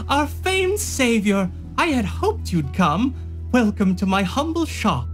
Our famed savior! I had hoped you'd come. Welcome to my humble shop.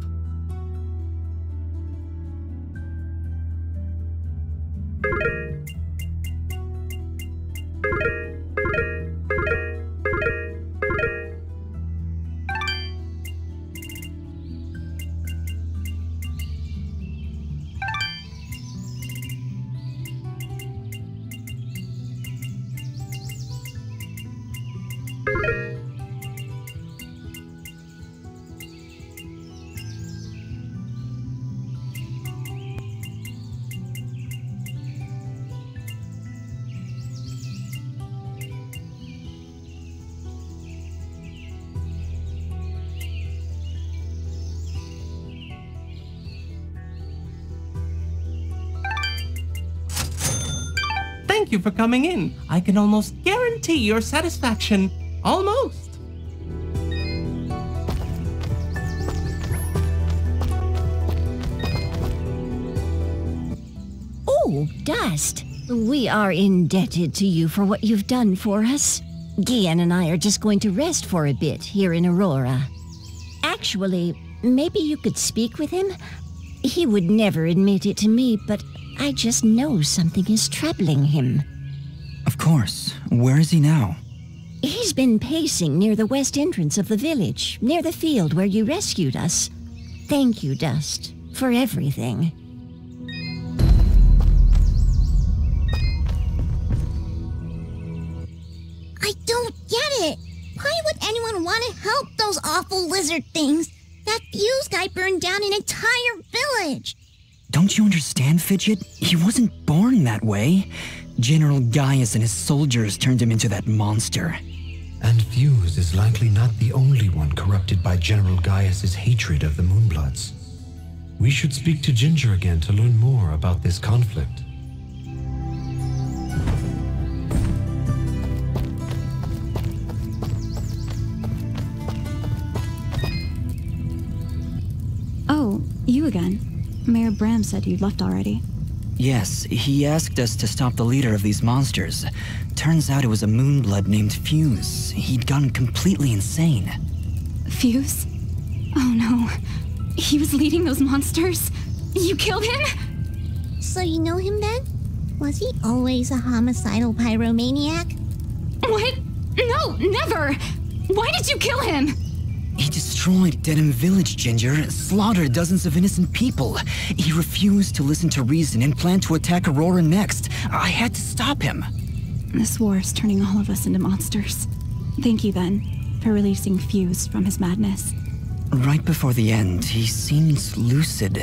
Thank you for coming in. I can almost guarantee your satisfaction. Almost. Oh, Dust. We are indebted to you for what you've done for us. Gian and I are just going to rest for a bit here in Aurora. Actually, maybe you could speak with him? He would never admit it to me, but I just know something is troubling him. Of course. Where is he now? He's been pacing near the west entrance of the village, near the field where you rescued us. Thank you, Dust, for everything. I don't get it. Why would anyone want to help those awful lizard things? That fuse guy burned down an entire village. Don't you understand, Fidget? He wasn't born that way. General Gaius and his soldiers turned him into that monster. And Fuse is likely not the only one corrupted by General Gaius's hatred of the Moonbloods. We should speak to Ginger again to learn more about this conflict. Oh, you again. Mayor Bram said you'd left already. Yes, he asked us to stop the leader of these monsters. Turns out it was a Moonblood named Fuse. He'd gone completely insane. Fuse? Oh no. He was leading those monsters? You killed him? So you know him then? Was he always a homicidal pyromaniac? What? No, never! Why did you kill him? He destroyed Dedham Village, Ginger, slaughtered dozens of innocent people. He refused to listen to reason and planned to attack Aurora next. I had to stop him. This war is turning all of us into monsters. Thank you, then, for releasing Fuse from his madness. Right before the end, he seemed lucid.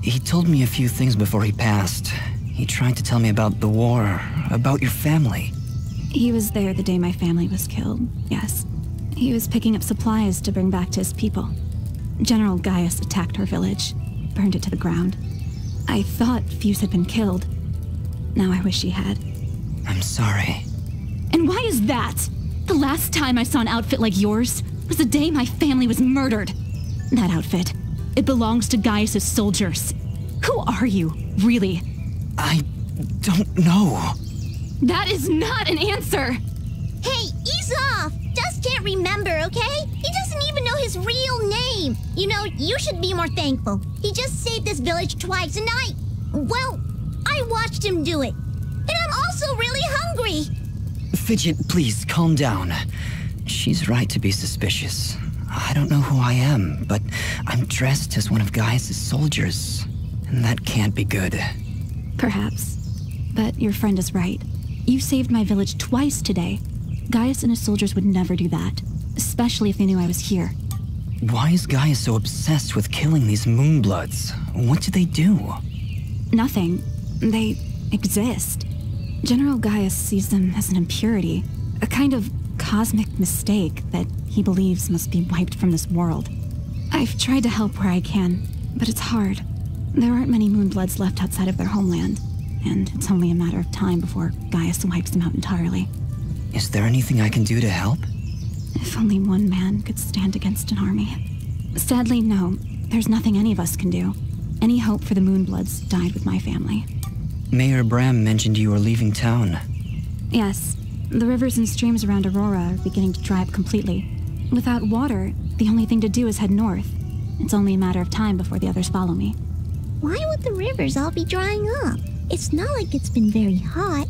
He told me a few things before he passed. He tried to tell me about the war, about your family. He was there the day my family was killed, yes. He was picking up supplies to bring back to his people. General Gaius attacked our village, burned it to the ground. I thought Fuse had been killed. Now I wish he had. I'm sorry. And why is that? The last time I saw an outfit like yours was the day my family was murdered. That outfit, it belongs to Gaius's soldiers. Who are you, really? I don't know. That is not an answer! Hey, ease off! Dust can't remember, okay? He doesn't even know his real name. You know, you should be more thankful. He just saved this village twice, and I watched him do it. And I'm also really hungry. Fidget, please, calm down. She's right to be suspicious. I don't know who I am, but I'm dressed as one of Gaius' soldiers. And that can't be good. Perhaps. But your friend is right. You saved my village twice today. Gaius and his soldiers would never do that, especially if they knew I was here. Why is Gaius so obsessed with killing these Moonbloods? What do they do? Nothing. They exist. General Gaius sees them as an impurity, a kind of cosmic mistake that he believes must be wiped from this world. I've tried to help where I can, but it's hard. There aren't many Moonbloods left outside of their homeland, and it's only a matter of time before Gaius wipes them out entirely. Is there anything I can do to help? If only one man could stand against an army. Sadly, no. There's nothing any of us can do. Any hope for the Moonbloods died with my family. Mayor Bram mentioned you were leaving town. Yes. The rivers and streams around Aurora are beginning to dry up completely. Without water, the only thing to do is head north. It's only a matter of time before the others follow me. Why would the rivers all be drying up? It's not like it's been very hot.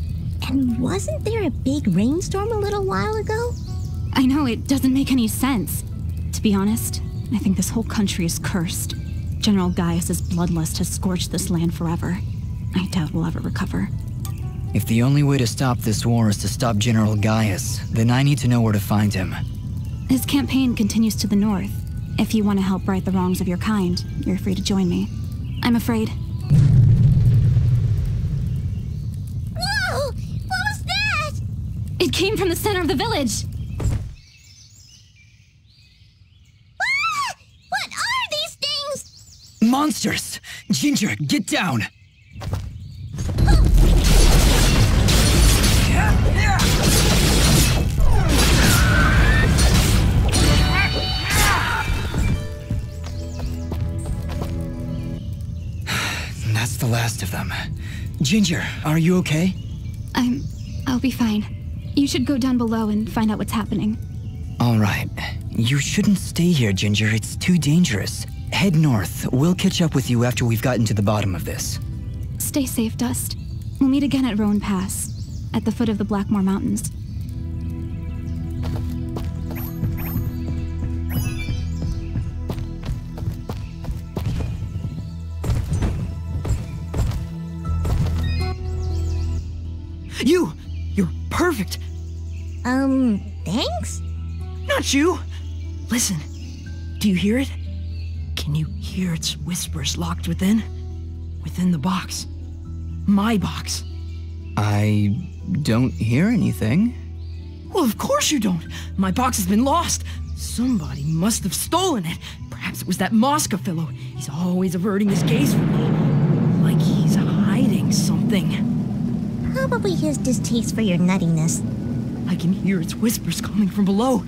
And wasn't there a big rainstorm a little while ago? I know, it doesn't make any sense. To be honest, I think this whole country is cursed. General Gaius's bloodlust has scorched this land forever. I doubt we'll ever recover. If the only way to stop this war is to stop General Gaius, then I need to know where to find him. His campaign continues to the north. If you want to help right the wrongs of your kind, you're free to join me. I'm afraid. Whoa! What was that? It came from the center of the village! Ah! What are these things? Monsters! Ginger, get down! That's the last of them. Ginger, are you okay? I'll be fine. You should go down below and find out what's happening. All right. You shouldn't stay here, Ginger. It's too dangerous. Head north. We'll catch up with you after we've gotten to the bottom of this. Stay safe, Dust. We'll meet again at Roan Pass, at the foot of the Blackmore Mountains. You're perfect. Thanks? Not you. Listen, do you hear it? Can you hear its whispers locked within? Within the box. My box. I don't hear anything. Well, of course you don't. My box has been lost. Somebody must have stolen it. Perhaps it was that Mosca fellow. He's always averting his gaze from me. Like he's hiding something. Probably his distaste for your nuttiness. I can hear its whispers coming from below.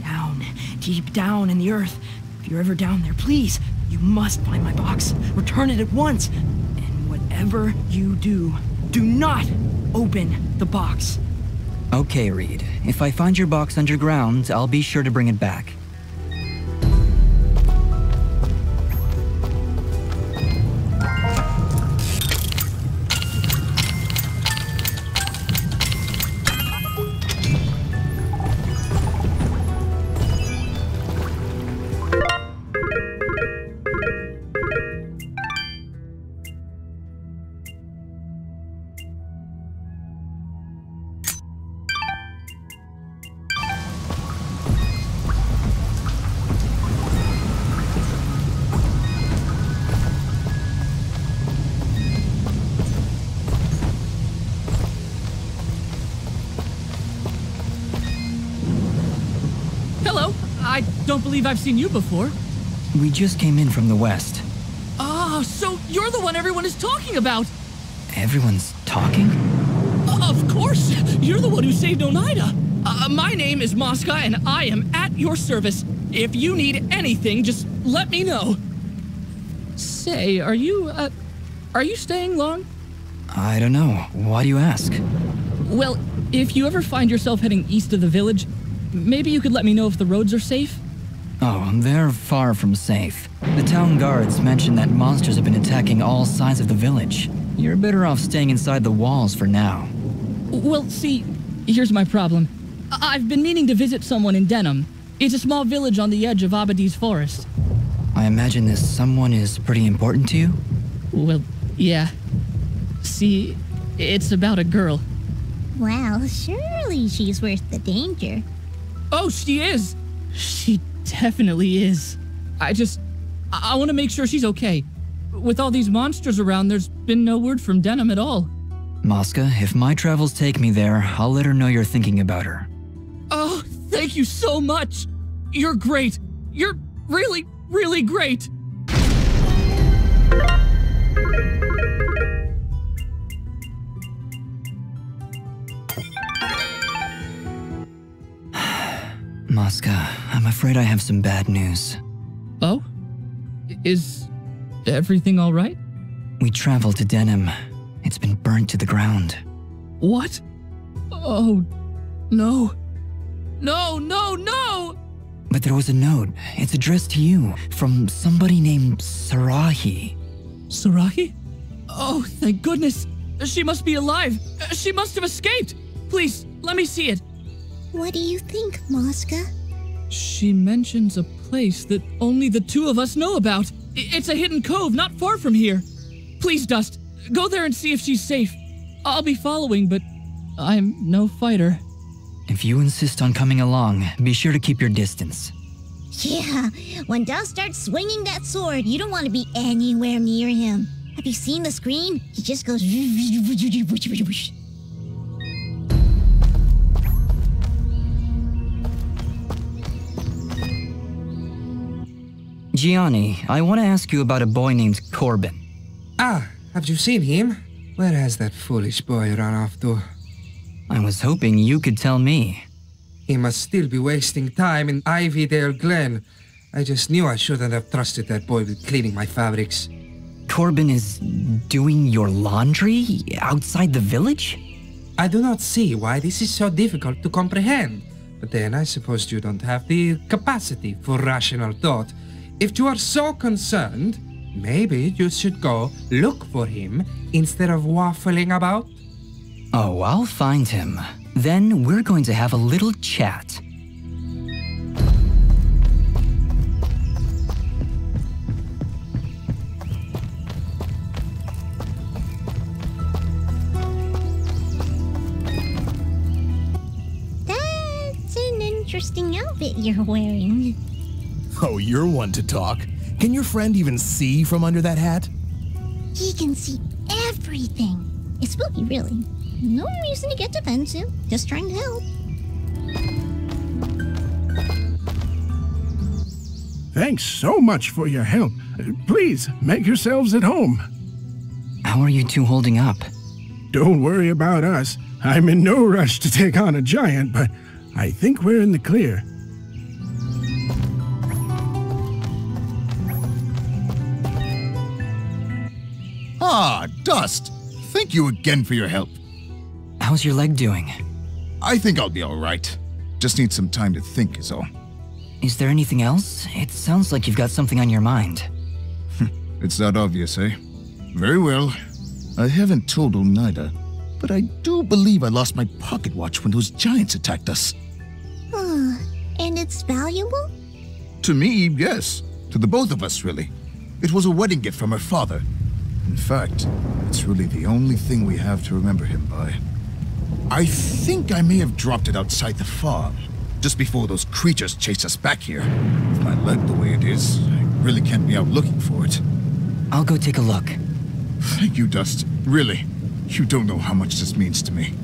Down, deep down in the earth. If you're ever down there, please, you must find my box. Return it at once. And whatever you do, do not open the box. Okay, Reed. If I find your box underground, I'll be sure to bring it back. Hello. I don't believe I've seen you before. We just came in from the west. Oh, so you're the one everyone is talking about. Everyone's talking? Of course. You're the one who saved Oneida. My name is Mosca, and I am at your service. If you need anything, just let me know. Say, are you staying long? I don't know. Why do you ask? Well, if you ever find yourself heading east of the village, maybe you could let me know if the roads are safe? Oh, they're far from safe. The town guards mentioned that monsters have been attacking all sides of the village. You're better off staying inside the walls for now. Well, see, here's my problem. I've been meaning to visit someone in Denham. It's a small village on the edge of Abadi's forest. I imagine this someone is pretty important to you? Well, yeah. See, it's about a girl. Well, surely she's worth the danger. Oh, she is! She definitely is. I want to make sure she's okay. With all these monsters around, there's been no word from Denham at all. Mosca, if my travels take me there, I'll let her know you're thinking about her. Oh, thank you so much! You're great! You're really, really great. Mosca, I'm afraid I have some bad news. Oh? Is everything all right? We traveled to Denim. It's been burnt to the ground. What? Oh, no. No, no, no! But there was a note. It's addressed to you from somebody named Sarahi. Sarahi? Oh, thank goodness. She must be alive. She must have escaped. Please, let me see it. What do you think, Mosca? She mentions a place that only the two of us know about. It's a hidden cove not far from here. Please, Dust, go there and see if she's safe. I'll be following, but I'm no fighter. If you insist on coming along, be sure to keep your distance. Yeah, when Dust starts swinging that sword, you don't want to be anywhere near him. Have you seen the screen? He just goes... Gianni, I want to ask you about a boy named Corbin. Ah, have you seen him? Where has that foolish boy run off to? I was hoping you could tell me. He must still be wasting time in Ivydale Glen. I just knew I shouldn't have trusted that boy with cleaning my fabrics. Corbin is doing your laundry outside the village? I do not see why this is so difficult to comprehend. But then I suppose you don't have the capacity for rational thought. If you are so concerned, maybe you should go look for him instead of waffling about. Oh, I'll find him. Then we're going to have a little chat. That's an interesting outfit you're wearing. Oh, you're one to talk. Can your friend even see from under that hat? He can see everything. It's spooky, really. No reason to get defensive. Just trying to help. Thanks so much for your help. Please, make yourselves at home. How are you two holding up? Don't worry about us. I'm in no rush to take on a giant, but I think we're in the clear. Ah, Dust. Thank you again for your help. How's your leg doing? I think I'll be all right. Just need some time to think is all. Is there anything else? It sounds like you've got something on your mind. It's that obvious, eh? Very well. I haven't told Oneida, but I do believe I lost my pocket watch when those giants attacked us. And it's valuable? To me, yes. To the both of us, really. It was a wedding gift from her father. In fact, it's really the only thing we have to remember him by. I think I may have dropped it outside the farm, just before those creatures chased us back here. With my leg the way it is, I really can't be out looking for it. I'll go take a look. Thank you, Dust. Really, you don't know how much this means to me.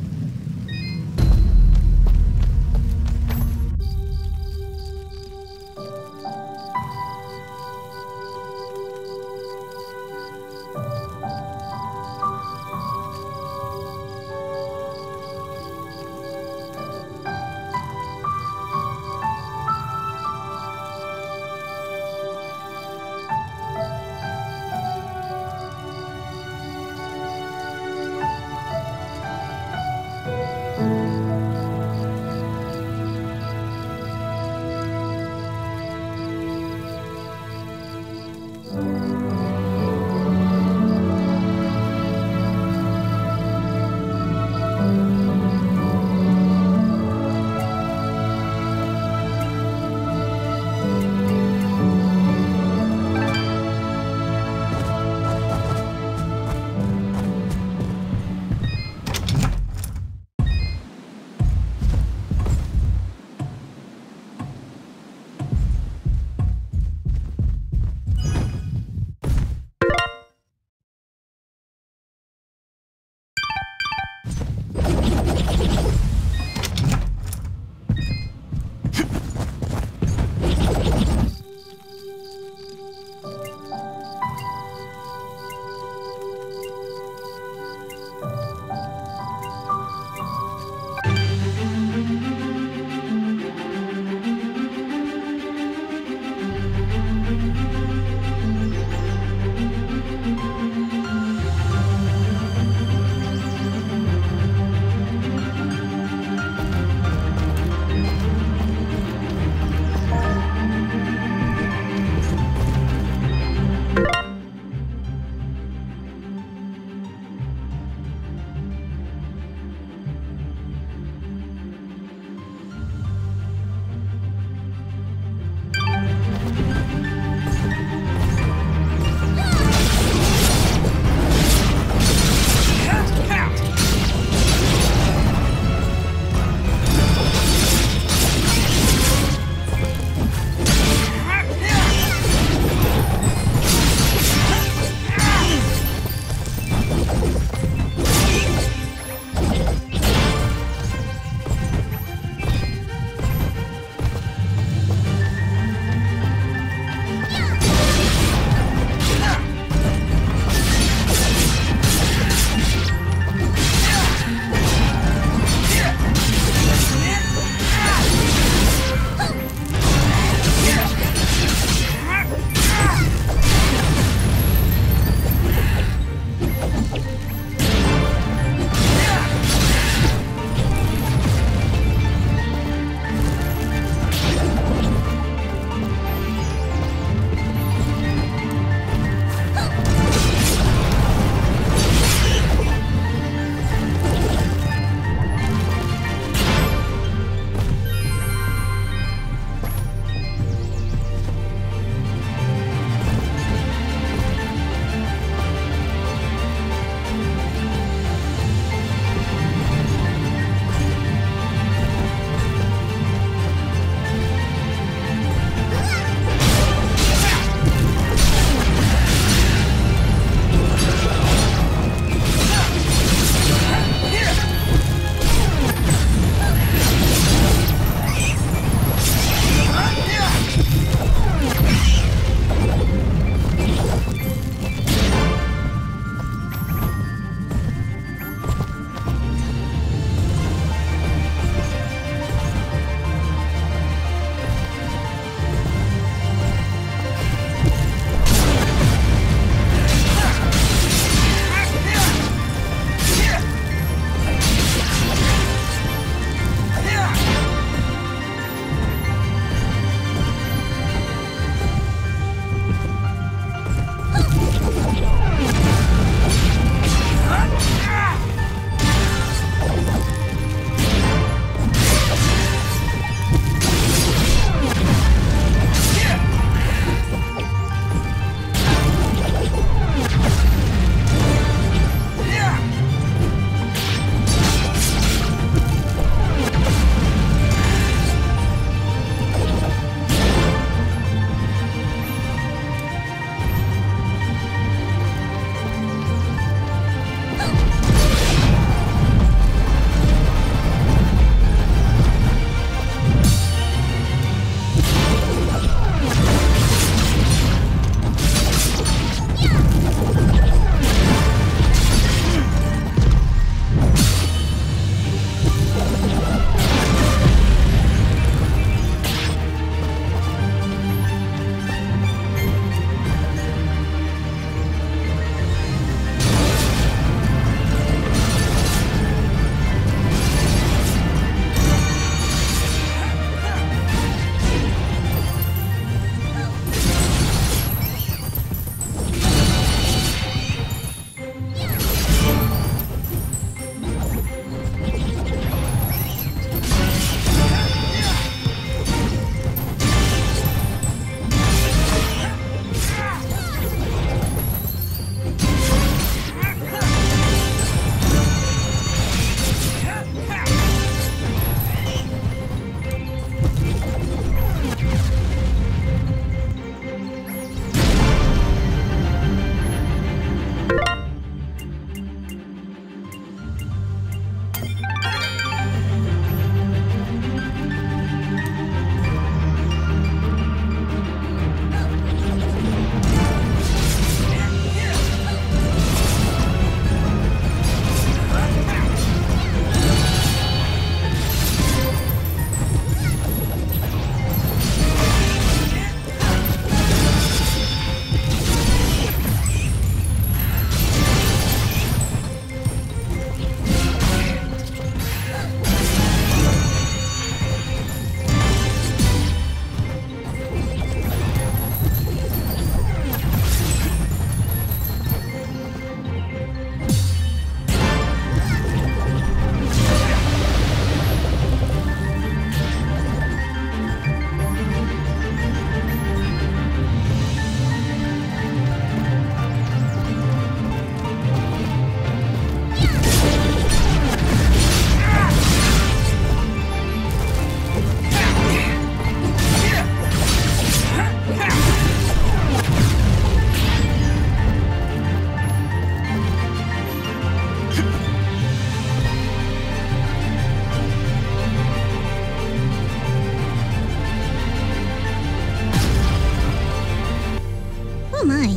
Oh my,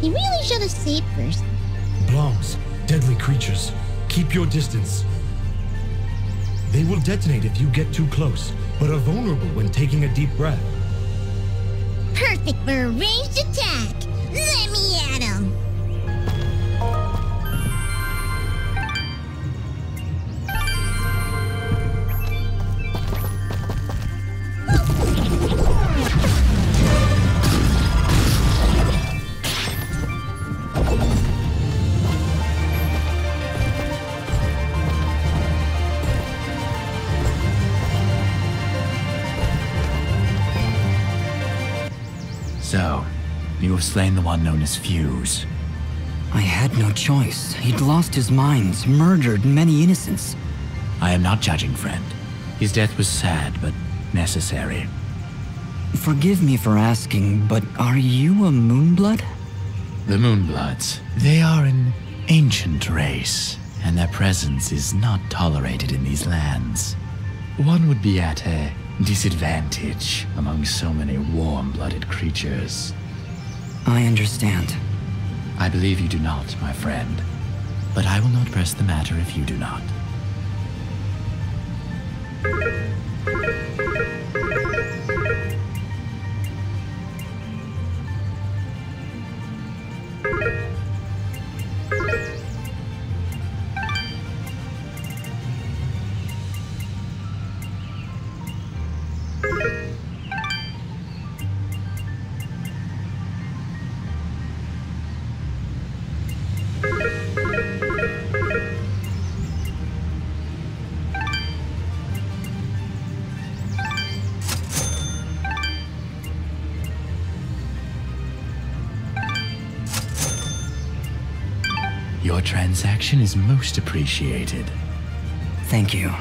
he really should have saved first. Bloms, deadly creatures. Keep your distance. They will detonate if you get too close, but are vulnerable when taking a deep breath. Perfect for a ranged attack. Let me at him. So, you have slain the one known as Fuse. I had no choice. He'd lost his mind, murdered many innocents. I am not judging, friend. His death was sad, but necessary. Forgive me for asking, but are you a Moonblood? The Moonbloods. They are an ancient race, and their presence is not tolerated in these lands. One would be at a disadvantage among so many warm-blooded creatures. I understand. I believe you do not, my friend. But I will not press the matter if you do not. Your transaction is most appreciated. Thank you.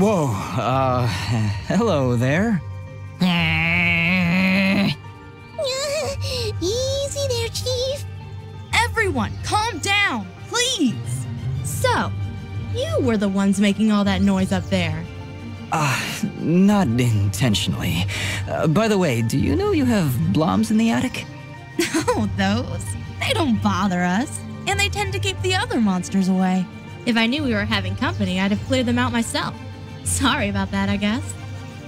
Whoa, hello there. Easy there, Chief. Everyone, calm down, please. So, you were the ones making all that noise up there. Not intentionally. By the way, do you know you have bloms in the attic? Oh, those? They don't bother us, and they tend to keep the other monsters away. If I knew we were having company, I'd have cleared them out myself. Sorry about that, I guess.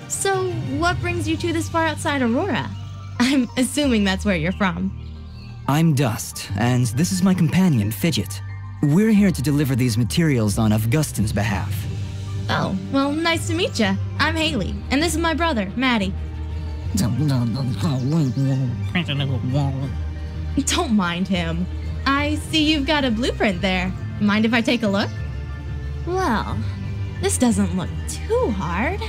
So, what brings you two this far outside Aurora? I'm assuming that's where you're from. I'm Dust, and this is my companion, Fidget. We're here to deliver these materials on Augustin's behalf. Oh, well, nice to meet you. I'm Haley, and this is my brother, Maddie. Don't mind him. I see you've got a blueprint there. Mind if I take a look? Well, this doesn't look too hard.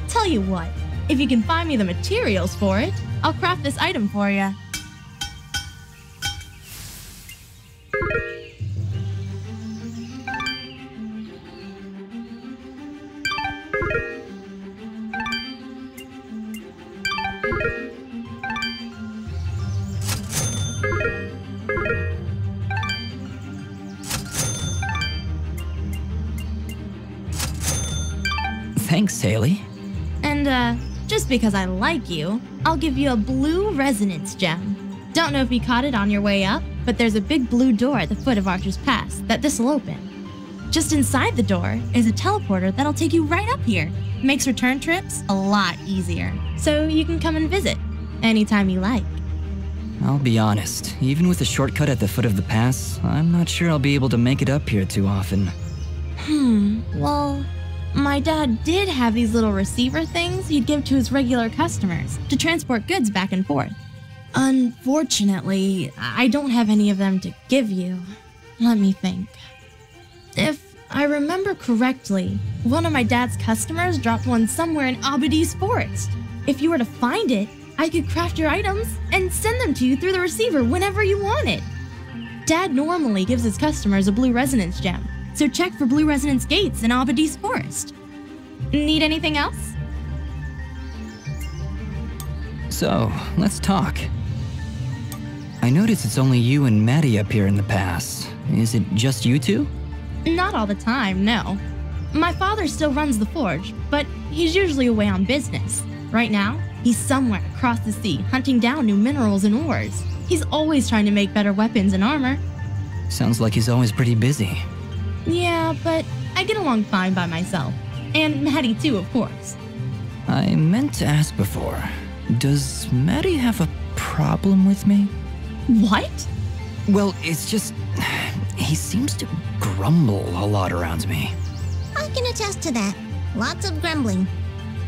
Tell you what, if you can find me the materials for it, I'll craft this item for you. Thanks, Haley. And, just because I like you, I'll give you a blue resonance gem. Don't know if you caught it on your way up, but there's a big blue door at the foot of Archer's Pass that this'll open. Just inside the door is a teleporter that'll take you right up here. Makes return trips a lot easier. So you can come and visit anytime you like. I'll be honest, even with a shortcut at the foot of the pass, I'm not sure I'll be able to make it up here too often. Well, my dad did have these little receiver things he'd give to his regular customers to transport goods back and forth. Unfortunately, I don't have any of them to give you. Let me think. If I remember correctly, one of my dad's customers dropped one somewhere in Abadi's forest. If you were to find it, I could craft your items and send them to you through the receiver whenever you wanted. Dad normally gives his customers a blue resonance gem, so check for blue resonance gates in Abadi's forest. Need anything else? So, let's talk. I notice it's only you and Maddie up here in the pass. Is it just you two? Not all the time, no. My father still runs the forge, but he's usually away on business. Right now, he's somewhere across the sea hunting down new minerals and ores. He's always trying to make better weapons and armor. Sounds like he's always pretty busy. Yeah, but I get along fine by myself. And Maddie too, of course. I meant to ask before, does Maddie have a problem with me? What? Well, it's just, he seems to grumble a lot around me. I can attest to that. Lots of grumbling.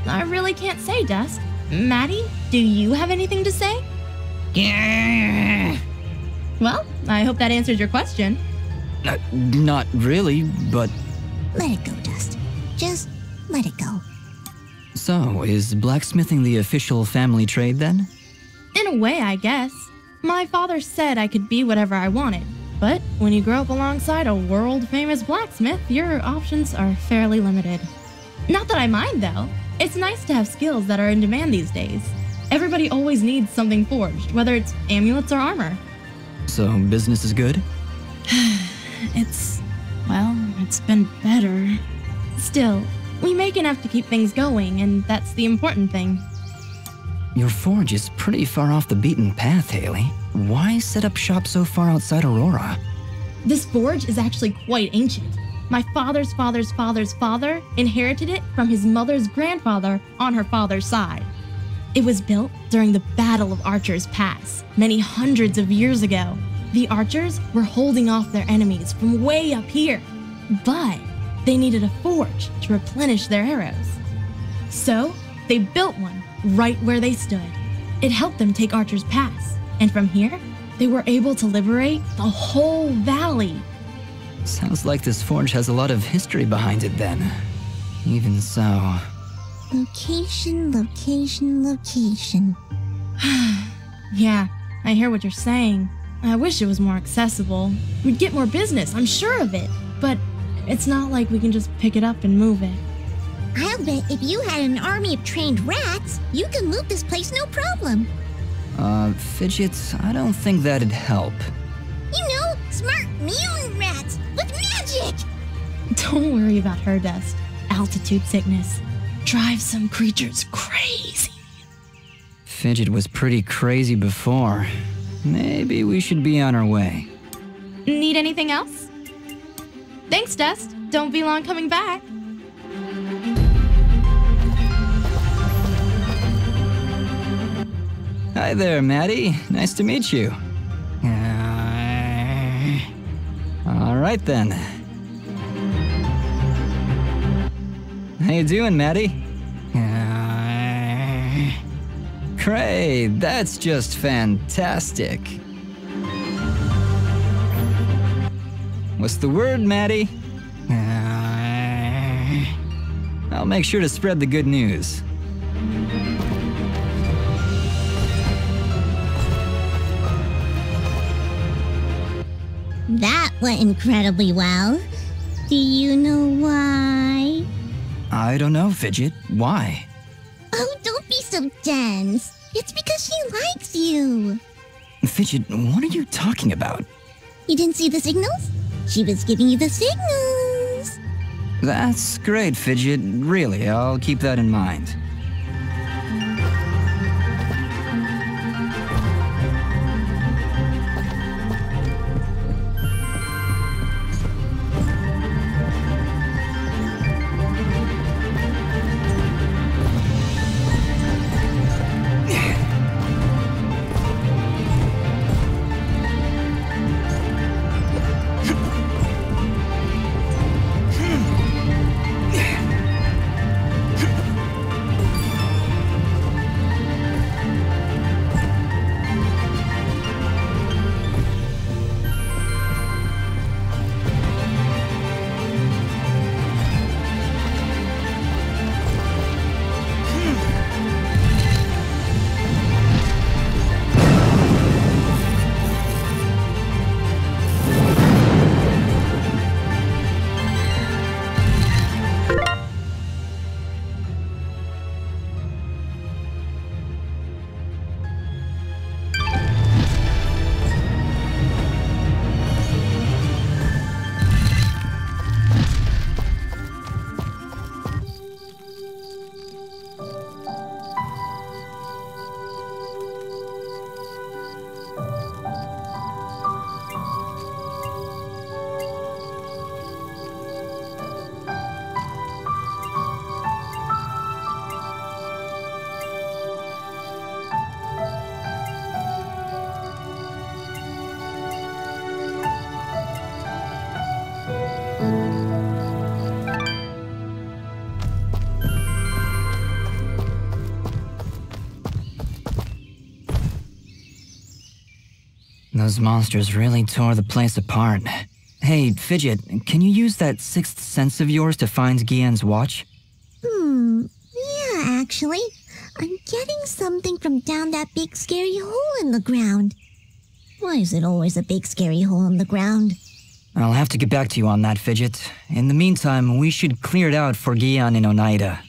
I really can't say, Dust. Maddie, do you have anything to say? Yeah. Well, I hope that answers your question. Not really, but... Let it go, Dust. Just let it go. So, is blacksmithing the official family trade then? In a way, I guess. My father said I could be whatever I wanted. But when you grow up alongside a world-famous blacksmith, your options are fairly limited. Not that I mind, though. It's nice to have skills that are in demand these days. Everybody always needs something forged, whether it's amulets or armor. So, business is good? It's been better. Still, we make enough to keep things going, and that's the important thing. Your forge is pretty far off the beaten path, Haley. Why set up shop so far outside Aurora? This forge is actually quite ancient. My father's father's father's father inherited it from his mother's grandfather on her father's side. It was built during the Battle of Archer's Pass, many hundreds of years ago. The archers were holding off their enemies from way up here, but they needed a forge to replenish their arrows. So they built one right where they stood. It helped them take Archer's Pass, and from here, they were able to liberate the whole valley. Sounds like this forge has a lot of history behind it then. Even so... Location, location, location. Yeah, I hear what you're saying. I wish it was more accessible. We'd get more business, I'm sure of it. But it's not like we can just pick it up and move it. I'll bet if you had an army of trained rats, you could move this place no problem. Fidget, I don't think that'd help. You know, smart mutant rats with magic! Don't worry about her, Dust. Altitude sickness drives some creatures crazy. Fidget was pretty crazy before. Maybe we should be on our way. Need anything else? Thanks, Dust. Don't be long coming back. Hi there, Maddie. Nice to meet you. All right then. How you doing, Maddie? Great, that's just fantastic. What's the word, Maddie? I'll make sure to spread the good news. That went incredibly well. Do you know why? I don't know, Fidget. Why? Oh, don't be so dense. It's because she likes you. Fidget, what are you talking about? You didn't see the signals? She was giving you the signals. That's great, Fidget. Really, I'll keep that in mind. Those monsters really tore the place apart. Hey, Fidget, can you use that sixth sense of yours to find Gian's watch? Yeah, actually. I'm getting something from down that big scary hole in the ground. Why is it always a big scary hole in the ground? I'll have to get back to you on that, Fidget. In the meantime, we should clear it out for Gian and Oneida.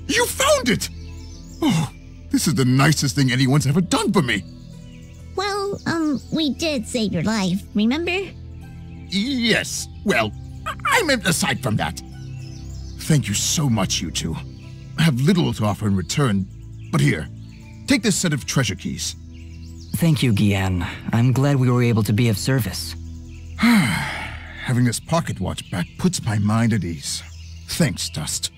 You found it! Oh, this is the nicest thing anyone's ever done for me. Well, we did save your life, remember? Yes, well, I meant aside from that. Thank you so much, you two. I have little to offer in return, but here, take this set of treasure keys. Thank you, Gian. I'm glad we were able to be of service. Having this pocket watch back puts my mind at ease. Thanks, Dust.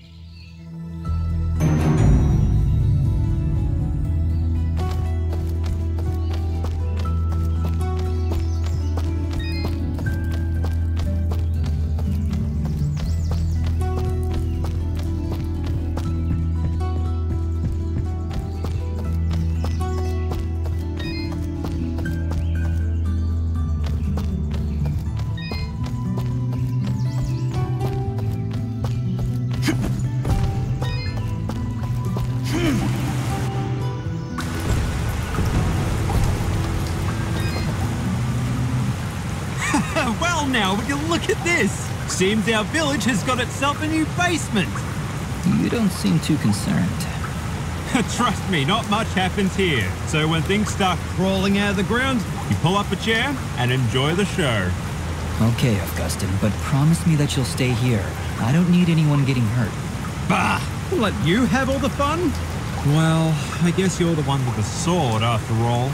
Well now, would you look at this? Seems our village has got itself a new basement. You don't seem too concerned. Trust me, not much happens here. So when things start crawling out of the ground, you pull up a chair and enjoy the show. Okay, Augustin, but promise me that you'll stay here. I don't need anyone getting hurt. Bah! Let you have all the fun? Well, I guess you're the one with the sword after all.